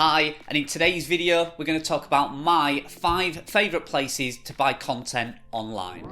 Hi, and in today's video we're going to talk about my 5 favourite places to buy content online.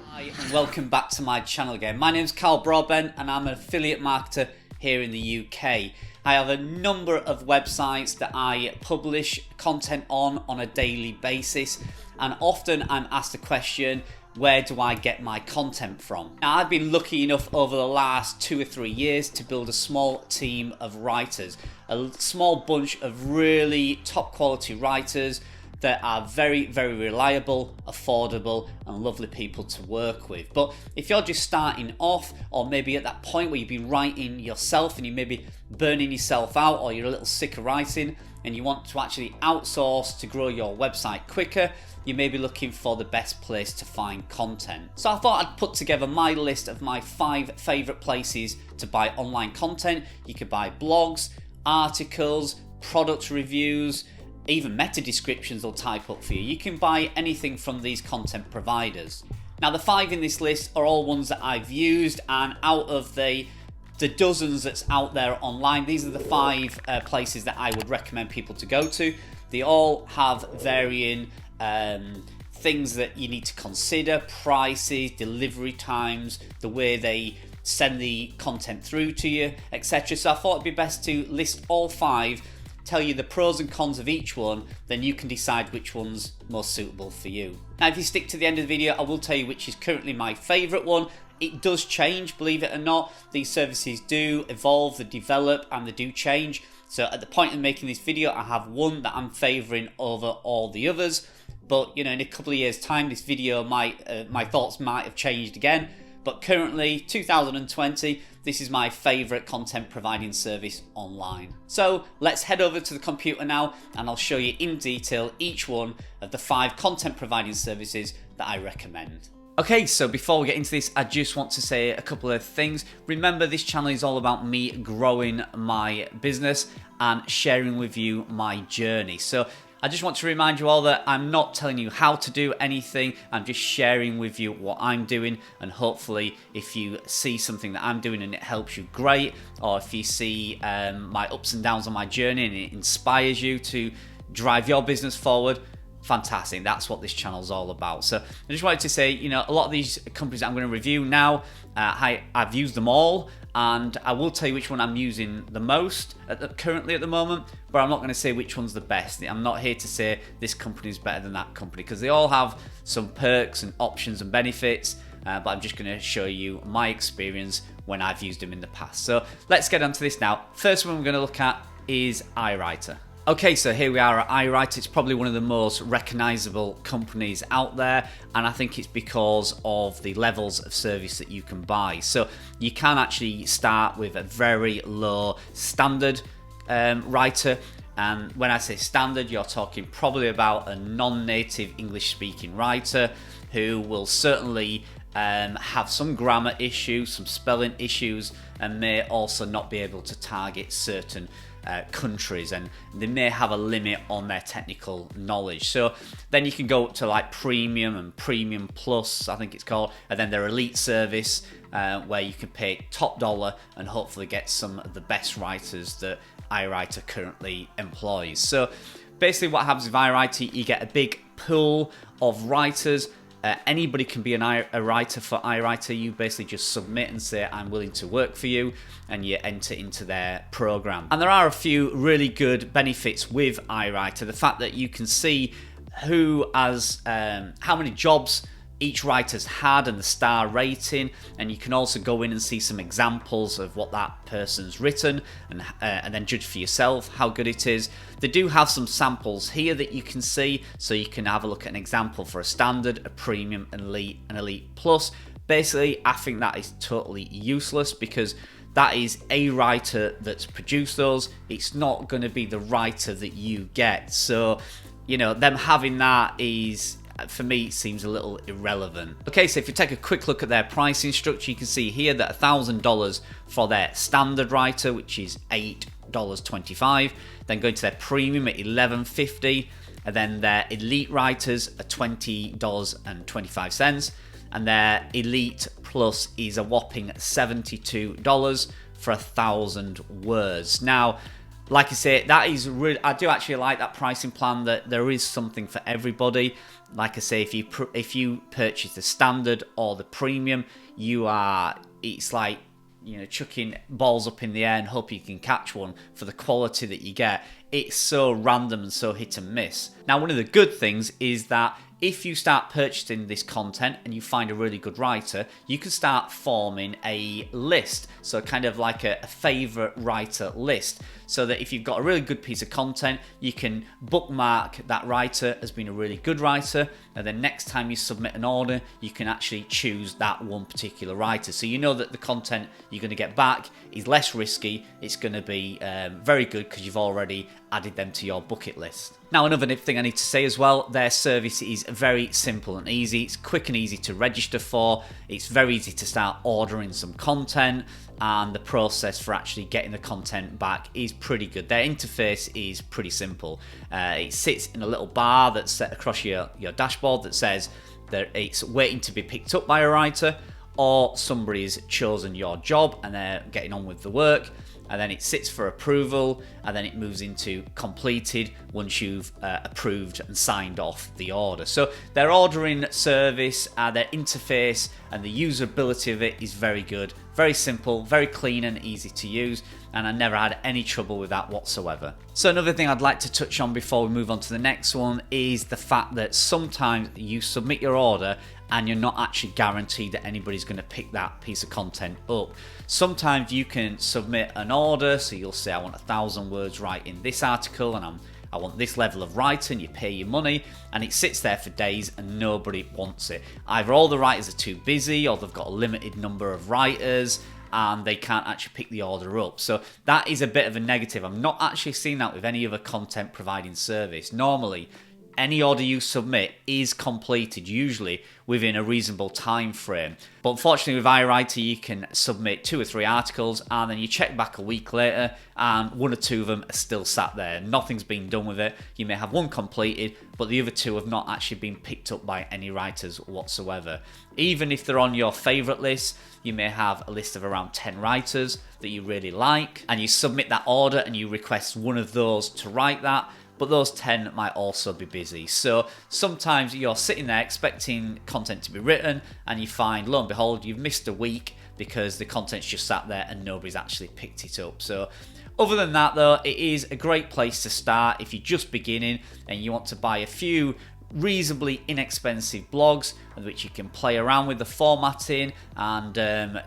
Hi, and welcome back to my channel again. My name's Carl Broadbent and I'm an affiliate marketer here in the UK. I have a number of websites that I publish content on a daily basis, and often I'm asked the question, where do I get my content from? Now, I've been lucky enough over the last 2 or 3 years to build a small team of writers, a small bunch of really top quality writers that are very, very reliable, affordable, and lovely people to work with. But if you're just starting off, or maybe at that point where you've been writing yourself and you may be burning yourself out, or you're a little sick of writing and you want to actually outsource to grow your website quicker, you may be looking for the best place to find content. So I thought I'd put together my list of my 5 favourite places to buy online content. You could buy blogs, articles, product reviews, even meta descriptions they'll type up for you. You can buy anything from these content providers. Now, the 5 in this list are all ones that I've used, and out of the dozens that's out there online, these are the 5 places that I would recommend people to go to. They all have varying things that you need to consider: prices, delivery times, the way they send the content through to you, etc. So I thought it'd be best to list all 5, tell you the pros and cons of each one, then you can decide which one's most suitable for you. Now, if you stick to the end of the video, I will tell you which is currently my favourite one. It does change, believe it or not. These services do evolve, they develop, and they do change. So at the point of making this video, I have one that I'm favouring over all the others. But you know, in a couple of years' time, this video might, my thoughts might have changed again. But currently, 2020, this is my favourite content providing service online. So let's head over to the computer now, and I'll show you in detail each one of the 5 content providing services that I recommend. Okay, so before we get into this, I just want to say a couple of things. Remember, this channel is all about me growing my business and sharing with you my journey. So I just want to remind you all that I'm not telling you how to do anything. I'm just sharing with you what I'm doing, and hopefully if you see something that I'm doing and it helps you, great. Or if you see my ups and downs on my journey and it inspires you to drive your business forward, fantastic. That's what this channel is all about. So I just wanted to say, you know, a lot of these companies that I'm going to review now, I've used them all, and I will tell you which one I'm using the most currently at the moment, but I'm not going to say which one's the best. I'm not here to say this company is better than that company, because they all have some perks and options and benefits, but I'm just going to show you my experience when I've used them in the past. So let's get onto this now. First one we're going to look at is Iwriter. Okay, so here we are at Iwriter. It's probably one of the most recognizable companies out there, and I think it's because of the levels of service that you can buy. So you can actually start with a very low standard writer, and when I say standard, you're talking probably about a non-native English speaking writer who will certainly have some grammar issues, some spelling issues, and may also not be able to target certain countries, and they may have a limit on their technical knowledge. So then you can go up to like Premium and Premium Plus, I think it's called, and then their Elite service, where you can pay top dollar and hopefully get some of the best writers that Iwriter currently employs. So basically what happens with Iwriter, you get a big pool of writers. Anybody can be a writer for Iwriter. You basically just submit and say, I'm willing to work for you, and you enter into their program. And there are a few really good benefits with Iwriter. The fact that you can see who has, how many jobs each writer's had and the star rating, and you can also go in and see some examples of what that person's written, and then judge for yourself how good it is. They do have some samples here that you can see, so you can have a look at an example for a standard, a premium, an elite plus. Basically, I think that is totally useless, because that is a writer that's produced those. It's not going to be the writer that you get. So, you know, them having that is, for me, it seems a little irrelevant. Okay, so if you take a quick look at their pricing structure, you can see here that $1,000 for their standard writer, which is $8.25, then going to their premium at $11.50, and then their elite writers are $20.25, and their Elite Plus is a whopping $72 for 1,000 words. Now, like I say, that is really, I do actually like that pricing plan, that there is something for everybody. Like I say, if you purchase the standard or the premium, it's like, you know, chucking balls up in the air and hope you can catch one for the quality that you get. It's so random and so hit and miss. Now, one of the good things is that if you start purchasing this content and you find a really good writer, you can start forming a list. So kind of like a favorite writer list. So that if you've got a really good piece of content, you can bookmark that writer as being a really good writer. And then next time you submit an order, you can actually choose that one particular writer. So you know that the content you're going to get back is less risky. It's going to be very good because you've already added them to your bucket list. Now, another thing I need to say as well, their service is very simple and easy. It's quick and easy to register for. It's very easy to start ordering some content, and the process for actually getting the content back is pretty good. Their interface is pretty simple. It sits in a little bar that's set across your dashboard that says that it's waiting to be picked up by a writer, or somebody's chosen your job and they're getting on with the work. And then it sits for approval, and then it moves into completed once you've approved and signed off the order. So their ordering service, their interface, and the usability of it is very good. Very simple, very clean and easy to use, and I never had any trouble with that whatsoever. So another thing I'd like to touch on before we move on to the next one is the fact that sometimes you submit your order and you're not actually guaranteed that anybody's going to pick that piece of content up. Sometimes you can submit an order, so you'll say, I want 1,000 words right in this article, and I want this level of writing, you pay your money, and it sits there for days and nobody wants it. Either all the writers are too busy, or they've got a limited number of writers, and they can't actually pick the order up. So that is a bit of a negative. I'm not actually seeing that with any other content providing service. Normally, any order you submit is completed, usually within a reasonable time frame. But unfortunately with Iwriter, you can submit 2 or 3 articles, and then you check back a week later and 1 or 2 of them are still sat there. Nothing's been done with it. You may have one completed, but the other 2 have not actually been picked up by any writers whatsoever. Even if they're on your favorite list, you may have a list of around 10 writers that you really like, and you submit that order and you request one of those to write that, but those 10 might also be busy. So sometimes you're sitting there expecting content to be written, and you find, lo and behold, you've missed a week because the content's just sat there and nobody's actually picked it up. So other than that though, it is a great place to start if you're just beginning and you want to buy a few reasonably inexpensive blogs in which you can play around with the formatting and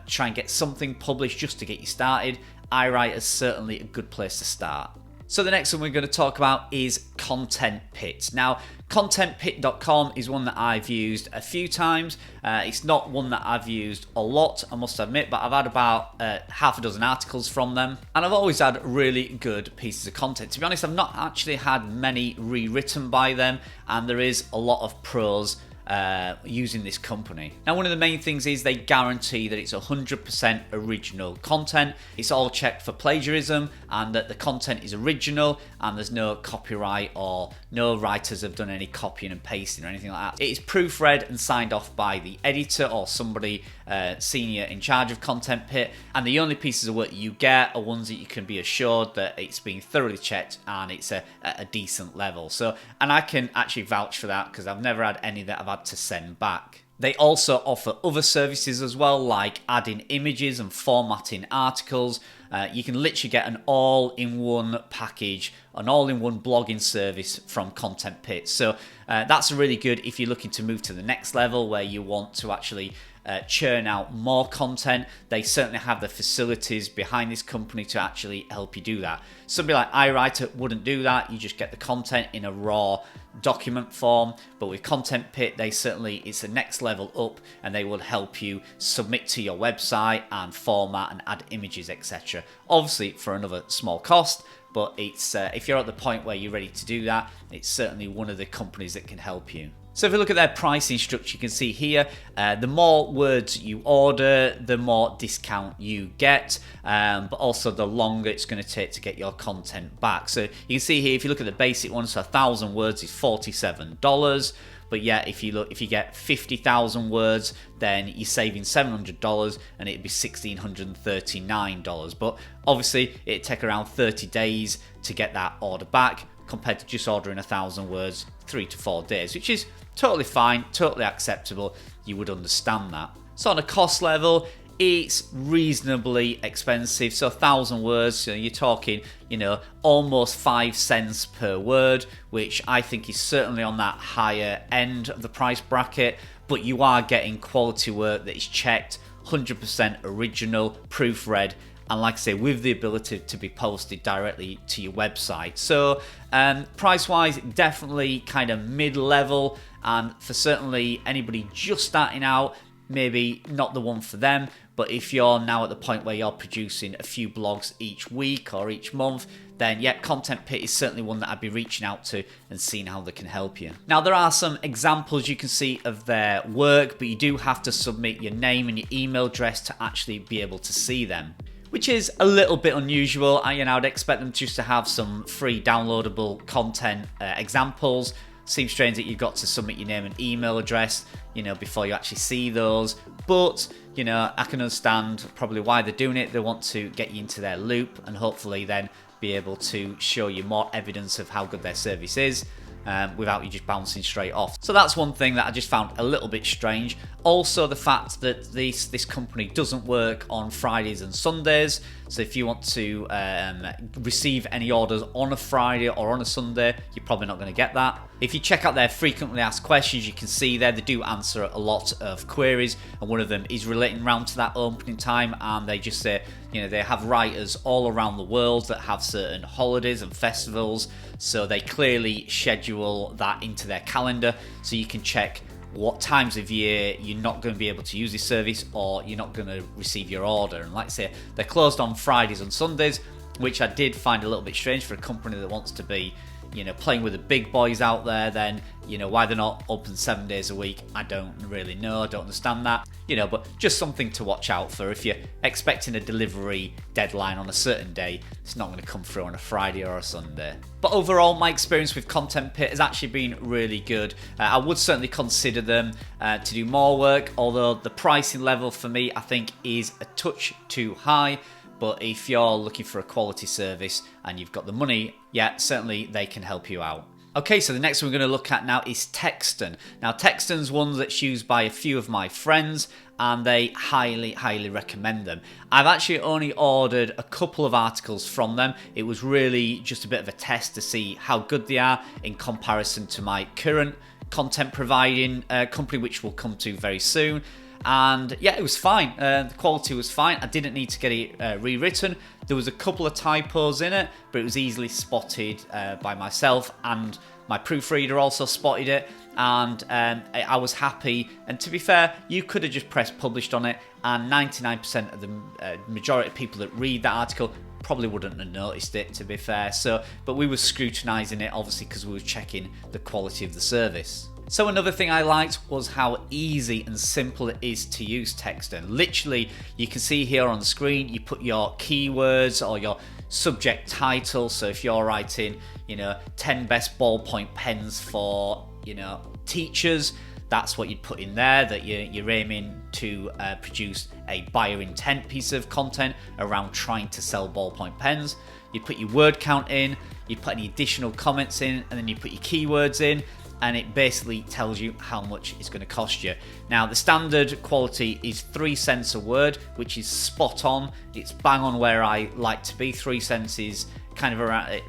try and get something published just to get you started. Iwriter is certainly a good place to start. So the next one we're going to talk about is Content Pit. Now, contentpit.com is one that I've used a few times. It's not one that I've used a lot, I must admit, but I've had about half a dozen articles from them, and I've always had really good pieces of content. To be honest, I've not actually had many rewritten by them, and there is a lot of pros using this company. Now, one of the main things is they guarantee that it's 100% original content. It's all checked for plagiarism, and that the content is original and there's no copyright or no writers have done any copying and pasting or anything like that. It is proofread and signed off by the editor or somebody senior in charge of Content Pit, and the only pieces of work you get are ones that you can be assured that it's been thoroughly checked and it's at a decent level. So, and I can actually vouch for that because I've never had any that I've had to send back. They also offer other services as well, like adding images and formatting articles. You can literally get an all-in-one package, an all-in-one blogging service from Content Pit. So that's really good if you're looking to move to the next level where you want to actually churn out more content. They certainly have the facilities behind this company to actually help you do that. Somebody like Iwriter wouldn't do that. You just get the content in a raw document form, but with Content Pit, it's the next level up, and they will help you submit to your website and format and add images, etc. Obviously for another small cost, but it's if you're at the point where you're ready to do that, it's certainly one of the companies that can help you. So if you look at their pricing structure, you can see here, the more words you order, the more discount you get, but also the longer it's going to take to get your content back. So you can see here, if you look at the basic one, so 1,000 words is $47. But yeah, if you get 50,000 words, then you're saving $700 and it'd be $1,639. But obviously it'd take around 30 days to get that order back, compared to just ordering 1,000 words 3 to 4 days, which is totally fine, totally acceptable. You would understand that. So on a cost level, it's reasonably expensive. So 1,000 words, so you're talking, almost 5 cents per word, which I think is certainly on that higher end of the price bracket. But you are getting quality work that is checked, 100% original, proofread, and like I say, with the ability to be posted directly to your website. So price-wise, definitely kind of mid-level, and for certainly anybody just starting out, maybe not the one for them. But if you're now at the point where you're producing a few blogs each week or each month, then yeah, Content Pit is certainly one that I'd be reaching out to and seeing how they can help you. Now, there are some examples you can see of their work, but you do have to submit your name and your email address to actually be able to see them, which is a little bit unusual. I'd expect them just to have some free downloadable content examples. Seems strange that you've got to submit your name and email address, before you actually see those. But, I can understand probably why they're doing it. They want to get you into their loop and hopefully then be able to show you more evidence of how good their service is, without you just bouncing straight off. So that's one thing that I just found a little bit strange. Also, the fact that this company doesn't work on Fridays and Sundays. So if you want to receive any orders on a Friday or on a Sunday, you're probably not going to get that. If you check out their frequently asked questions, you can see there they do answer a lot of queries, and one of them is relating around to that opening time, and they just say, they have writers all around the world that have certain holidays and festivals, so they clearly schedule that into their calendar, so you can check what times of year you're not going to be able to use this service or you're not going to receive your order. And like I say, they're closed on Fridays and Sundays, which I did find a little bit strange for a company that wants to be, playing with the big boys out there. Then, why they're not open 7 days a week, I don't really know. I don't understand that, but just something to watch out for. If you're expecting a delivery deadline on a certain day, it's not going to come through on a Friday or a Sunday. But overall, my experience with Content Pit has actually been really good. I would certainly consider them to do more work, although the pricing level for me, I think, is a touch too high. But if you're looking for a quality service and you've got the money, yeah, certainly they can help you out. Okay, so the next one we're going to look at now is Textun. Now, Textun's one that's used by a few of my friends, and they highly recommend them. I've actually only ordered a couple of articles from them. It was really just a bit of a test to see how good they are in comparison to my current content providing company, which we'll come to very soon. And yeah, it was fine. The quality was fine. I didn't need to get it rewritten. There was a couple of typos in it, but it was easily spotted by myself, and my proofreader also spotted it, and I was happy. And to be fair, you could have just pressed published on it, and 99% of the majority of people that read that article probably wouldn't have noticed it, to be fair. But we were scrutinising it, obviously, because we were checking the quality of the service. So another thing I liked was how easy and simple it is to use Textun. Literally, you can see here on the screen, you put your keywords or your subject title. So if you're writing, 10 best ballpoint pens for, teachers, that's what you'd put in there, that you're aiming to produce a buyer intent piece of content around trying to sell ballpoint pens. You put your word count in, you put any additional comments in, and then you put your keywords in, and it basically tells you how much it's going to cost you. Now, the standard quality is 3 cents a word, which is spot on. It's bang on where I like to be. 3 cents is kind of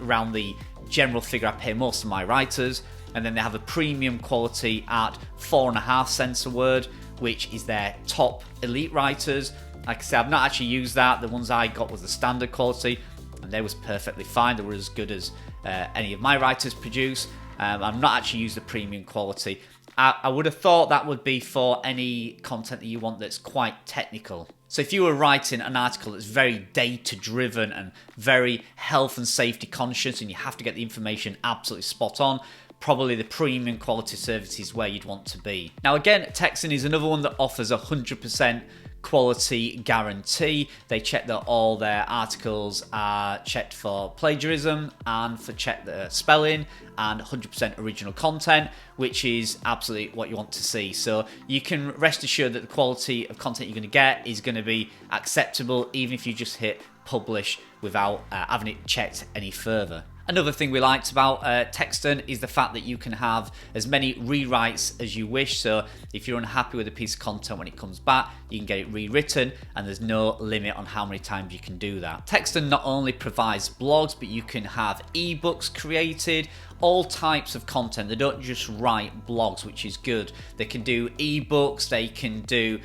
around the general figure I pay most of my writers. And then they have a premium quality at 4.5 cents a word, which is their top elite writers. Like I said, I've not actually used that. The ones I got was the standard quality, and they was perfectly fine. They were as good as any of my writers produce. I've not actually used the premium quality. I would have thought that would be for any content that you want that's quite technical. So if you were writing an article that's very data driven and very health and safety conscious, and you have to get the information absolutely spot on, probably the premium quality service is where you'd want to be. Now again, Textun is another one that offers 100% quality guarantee. They check that all their articles are checked for plagiarism and for check the spelling, and 100% original content, which is absolutely what you want to see. So you can rest assured that the quality of content you're going to get is going to be acceptable, even if you just hit publish without having it checked any further. Another thing we liked about Textun is the fact that you can have as many rewrites as you wish. So if you're unhappy with a piece of content when it comes back, you can get it rewritten, and there's no limit on how many times you can do that. Textun not only provides blogs, but you can have ebooks created, all types of content. They don't just write blogs, which is good. They can do ebooks, they can do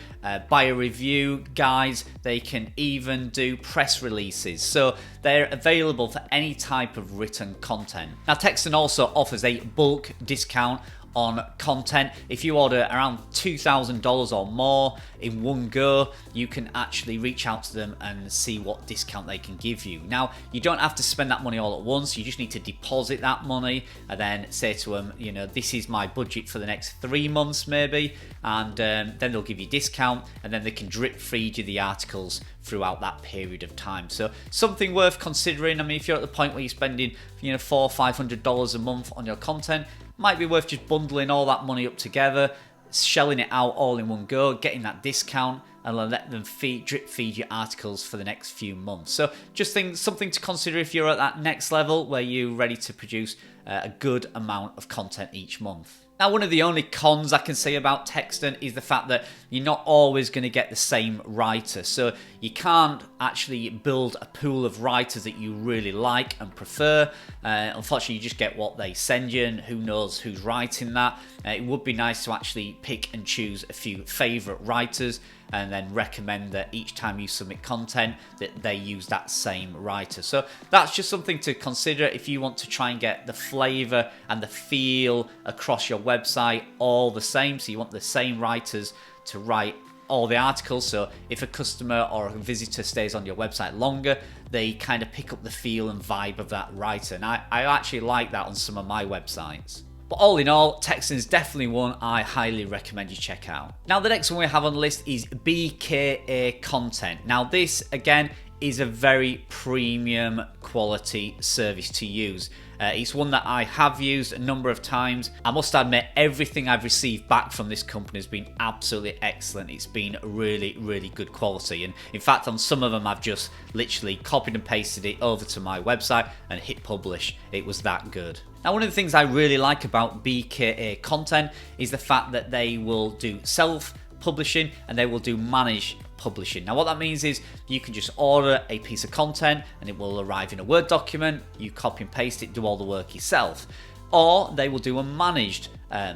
buyer review guides, they can even do press releases. So they're available for any type of written content. Now, Textun also offers a bulk discount on content. If you order around $2,000 or more in one go, you can actually reach out to them and see what discount they can give you. Now, you don't have to spend that money all at once. You just need to deposit that money and then say to them, you know, this is my budget for the next 3 months maybe, and then they'll give you a discount, and then they can drip feed you the articles throughout that period of time. So something worth considering. I mean, if you're at the point where you're spending, you know, $400 or $500 a month on your content, might be worth just bundling all that money up together, shelling it out all in one go, getting that discount, and let them drip feed your articles for the next few months. So just something to consider if you're at that next level where you're ready to produce a good amount of content each month. Now, one of the only cons I can say about Textun is the fact that you're not always going to get the same writer. So you can't actually build a pool of writers that you really like and prefer. Unfortunately, you just get what they send you, and who knows who's writing that. It would be nice to actually pick and choose a few favourite writers and then recommend that each time you submit content that they use that same writer. So that's just something to consider if you want to try and get the flavour and the feel across your website all the same. So you want the same writers to write all the articles, so if a customer or a visitor stays on your website longer, they kind of pick up the feel and vibe of that writer. And I actually like that on some of my websites. But all in all, Textun is definitely one I highly recommend you check out. Now, the next one we have on the list is BkaContent. Now, this again is a very premium quality service to use. It's one that I have used a number of times. I must admit, everything I've received back from this company has been absolutely excellent. It's been really, really good quality. And in fact, on some of them, I've just literally copied and pasted it over to my website and hit publish. It was that good. Now, one of the things I really like about BkaContent is the fact that they will do self-publishing and they will do managed publishing. Now, what that means is you can just order a piece of content and it will arrive in a Word document, you copy and paste it, do all the work yourself. Or they will do a managed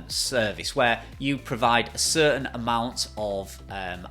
service where you provide a certain amount of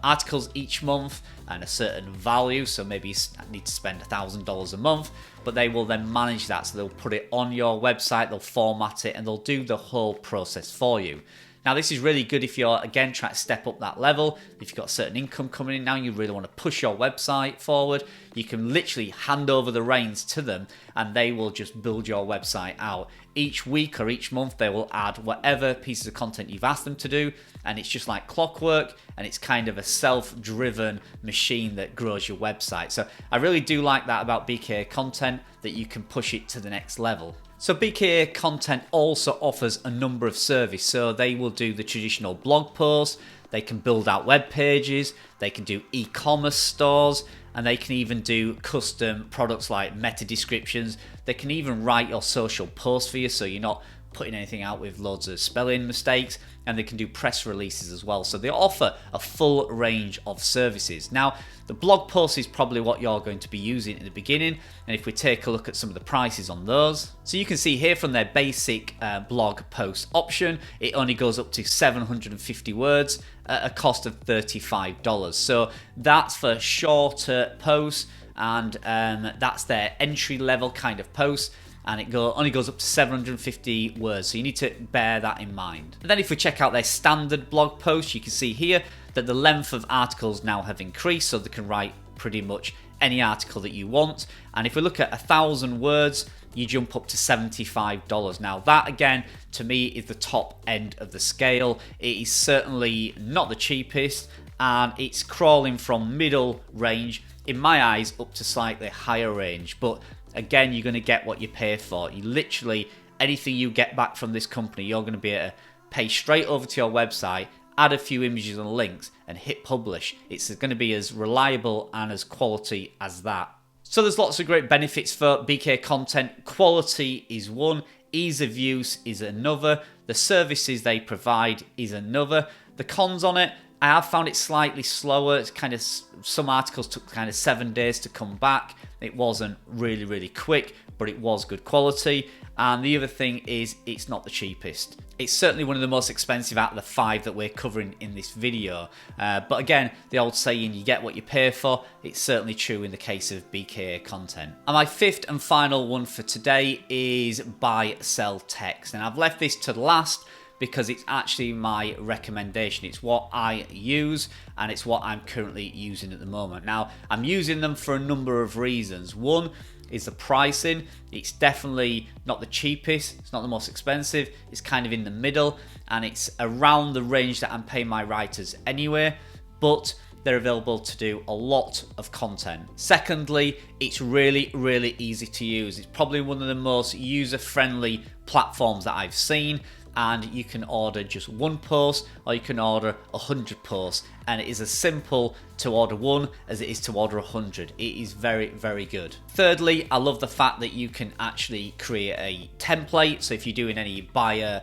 articles each month and a certain value. So maybe you need to spend $1,000 a month, but they will then manage that. So they'll put it on your website, they'll format it, and they'll do the whole process for you. Now, this is really good if you're, again, trying to step up that level. If you've got a certain income coming in now, you really want to push your website forward, you can literally hand over the reins to them and they will just build your website out. Each week or each month, they will add whatever pieces of content you've asked them to do, and it's just like clockwork, and it's kind of a self-driven machine that grows your website. So I really do like that about BkaContent, that you can push it to the next level. So BkaContent also offers a number of services. So they will do the traditional blog posts, they can build out web pages, they can do e-commerce stores, and they can even do custom products like meta descriptions. They can even write your social posts for you, so you're not putting anything out with loads of spelling mistakes, and they can do press releases as well. So they offer a full range of services. Now, the blog post is probably what you're going to be using in the beginning, and if we take a look at some of the prices on those, so you can see here from their basic blog post option, it only goes up to 750 words at a cost of $35. So that's for shorter posts, and that's their entry level kind of posts, and it only goes up to 750 words, so you need to bear that in mind. And then if we check out their standard blog post, you can see here that the length of articles now have increased, so they can write pretty much any article that you want. And if we look at 1,000 words, you jump up to $75. Now that, again, to me is the top end of the scale. It is certainly not the cheapest, and it's crawling from middle range, in my eyes, up to slightly higher range. But again, you're going to get what you pay for. You literally, anything you get back from this company, you're going to be able to pay straight over to your website, add a few images and links, and hit publish. It's going to be as reliable and as quality as that. So there's lots of great benefits for BkaContent. Quality is one, ease of use is another, the services they provide is another. The cons on it, I have found it slightly slower. It's kind of, some articles took kind of 7 days to come back. It wasn't really quick, but it was good quality. And the other thing is, it's not the cheapest. It's certainly one of the most expensive out of the 5 that we're covering in this video. But again, the old saying, you get what you pay for, it's certainly true in the case of BkaContent. And my 5th and final one for today is Buyselltext. And I've left this to the last because it's actually my recommendation. It's what I use, and it's what I'm currently using at the moment. Now, I'm using them for a number of reasons. One is the pricing. It's definitely not the cheapest, it's not the most expensive, it's kind of in the middle, and it's around the range that I'm paying my writers anyway, but they're available to do a lot of content. Secondly, it's really easy to use. It's probably one of the most user-friendly platforms that I've seen, and you can order just one post or you can order 100 posts, and it is as simple to order one as it is to order 100. It is very good. Thirdly, I love the fact that you can actually create a template. So if you're doing any buyer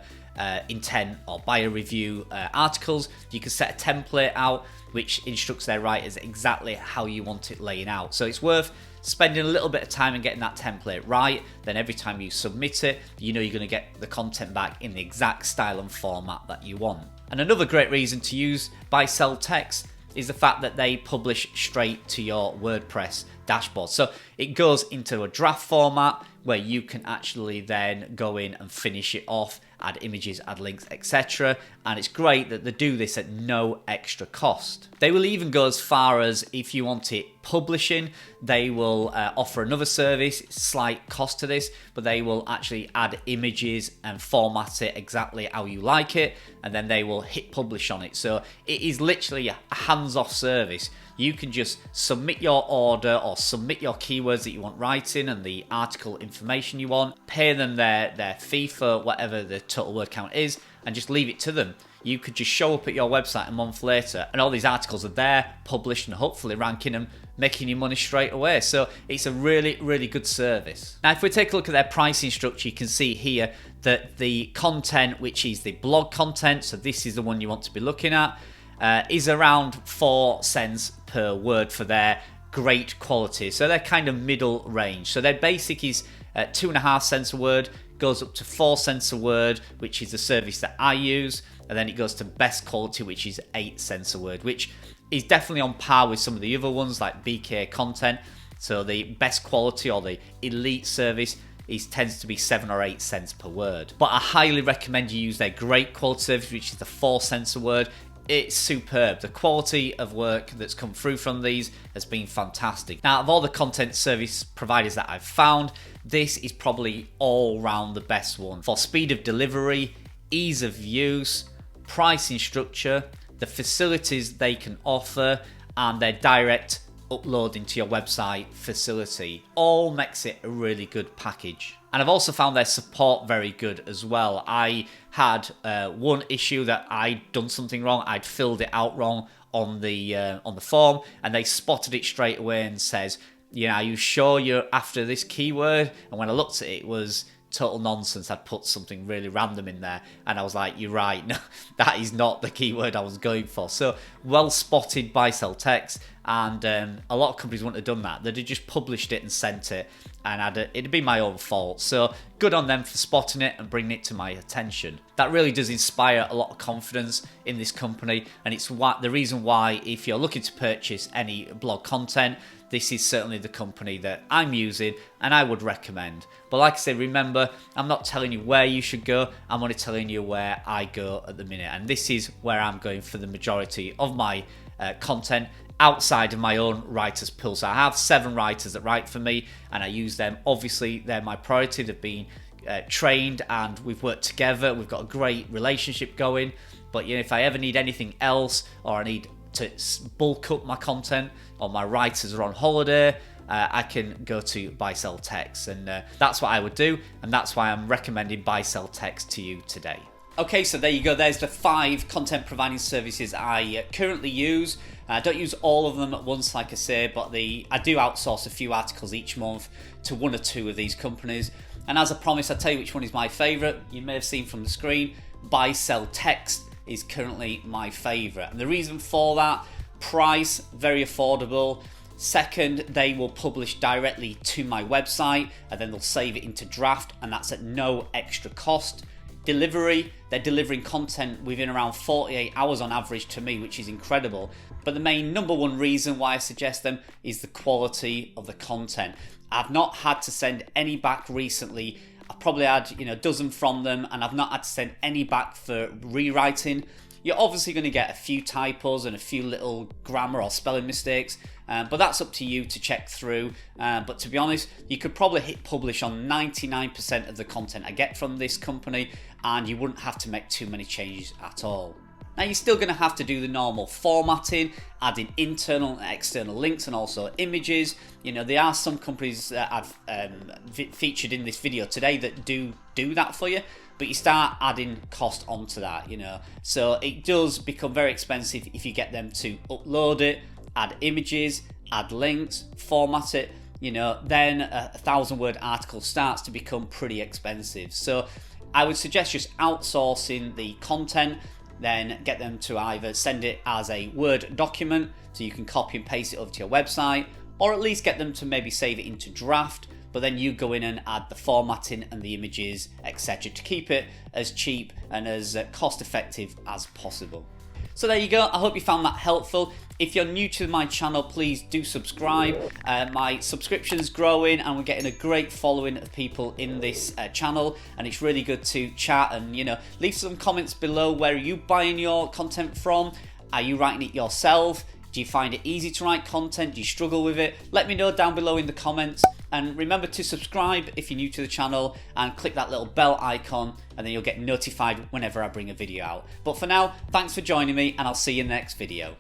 intent or buyer review articles, you can set a template out which instructs their writers exactly how you want it laying out. So it's worth spending a little bit of time and getting that template right. Then every time you submit it, you know you're going to get the content back in the exact style and format that you want. And another great reason to use Buyselltext is the fact that they publish straight to your WordPress dashboard. So it goes into a draft format where you can actually then go in and finish it off, add images, add links, etc. And it's great that they do this at no extra cost. They will even go as far as, if you want it publishing, they will offer another service, slight cost to this, but they will actually add images and format it exactly how you like it, and then they will hit publish on it. So it is literally a hands-off service. You can just submit your order or submit your keywords that you want writing and the article information you want, pay them their fee for whatever the total word count is, and just leave it to them. You could just show up at your website a month later and all these articles are there, published, and hopefully ranking them, making you money straight away. So it's a really good service. Now, if we take a look at their pricing structure, you can see here that the content, which is the blog content, so this is the one you want to be looking at, is around 4 cents per word for their great quality. So they're kind of middle range. So their basic is 2.5 cents a word, goes up to 4 cents a word, which is the service that I use, and then it goes to best quality, which is 8 cents a word, which is definitely on par with some of the other ones like BkaContent. So the best quality or the elite service tends to be 7 or 8 cents per word. But I highly recommend you use their great quality service, which is the 4 cents a word. It's superb. The quality of work that's come through from these has been fantastic. Now, of all the content service providers that I've found, this is probably all round the best one. For speed of delivery, ease of use, pricing structure, the facilities they can offer, and their direct uploading to your website facility, all makes it a really good package. And I've also found their support very good as well. I had one issue that I'd done something wrong. I'd filled it out wrong on the form, and they spotted it straight away and says, you know, are you sure you're after this keyword? And when I looked at it, it was total nonsense. I'd put something really random in there, and I was like, you're right, no, that is not the keyword I was going for. So well spotted by Buyselltext, and a lot of companies wouldn't have done that. They'd have just published it and sent it, and it'd be my own fault. So good on them for spotting it and bringing it to my attention. That really does inspire a lot of confidence in this company, and it's the reason why, if you're looking to purchase any blog content, this is certainly the company that I'm using and I would recommend. But like I said, remember, I'm not telling you where you should go, I'm only telling you where I go at the minute. And this is where I'm going for the majority of my content outside of my own writers pool. So I have 7 writers that write for me, and I use them. Obviously, they're my priority. They've been trained and we've worked together. We've got a great relationship going. But you know, if I ever need anything else, or I need to bulk up my content, or my writers are on holiday, I can go to Buyselltext, and that's what I would do, and that's why I'm recommending Buyselltext to you today. Okay, so there you go. There's the 5 content providing services I currently use. I don't use all of them at once, like I say, but I do outsource a few articles each month to 1 or 2 of these companies. And as I promised, I'll tell you which one is my favourite. You may have seen from the screen, Buyselltext is currently my favourite. And the reason for that, price, very affordable. Second, they will publish directly to my website, and then they'll save it into draft, and that's at no extra cost. Delivery, they're delivering content within around 48 hours on average to me, which is incredible. But the main number one reason why I suggest them is the quality of the content. I've not had to send any back recently. I probably had a dozen from them, and I've not had to send any back for rewriting. You're obviously going to get a few typos and a few little grammar or spelling mistakes, but that's up to you to check through. But to be honest, you could probably hit publish on 99% of the content I get from this company, and you wouldn't have to make too many changes at all. Now, you're still going to have to do the normal formatting, adding internal and external links, and also images. There are some companies that I've featured in this video today that do that for you, but you start adding cost onto that, So it does become very expensive if you get them to upload it, add images, add links, format it, then a 1,000-word article starts to become pretty expensive. So I would suggest just outsourcing the content, then get them to either send it as a Word document so you can copy and paste it over to your website, or at least get them to maybe save it into draft, but then you go in and add the formatting and the images, etc., to keep it as cheap and as cost effective as possible. So there you go. I hope you found that helpful. If you're new to my channel, please do subscribe. My subscription's growing, and we're getting a great following of people in this channel, and it's really good to chat and leave some comments below. Where are you buying your content from? Are you writing it yourself? Do you find it easy to write content? Do you struggle with it? Let me know down below in the comments. And remember to subscribe if you're new to the channel, and click that little bell icon, and then you'll get notified whenever I bring a video out. But for now, thanks for joining me, and I'll see you in the next video.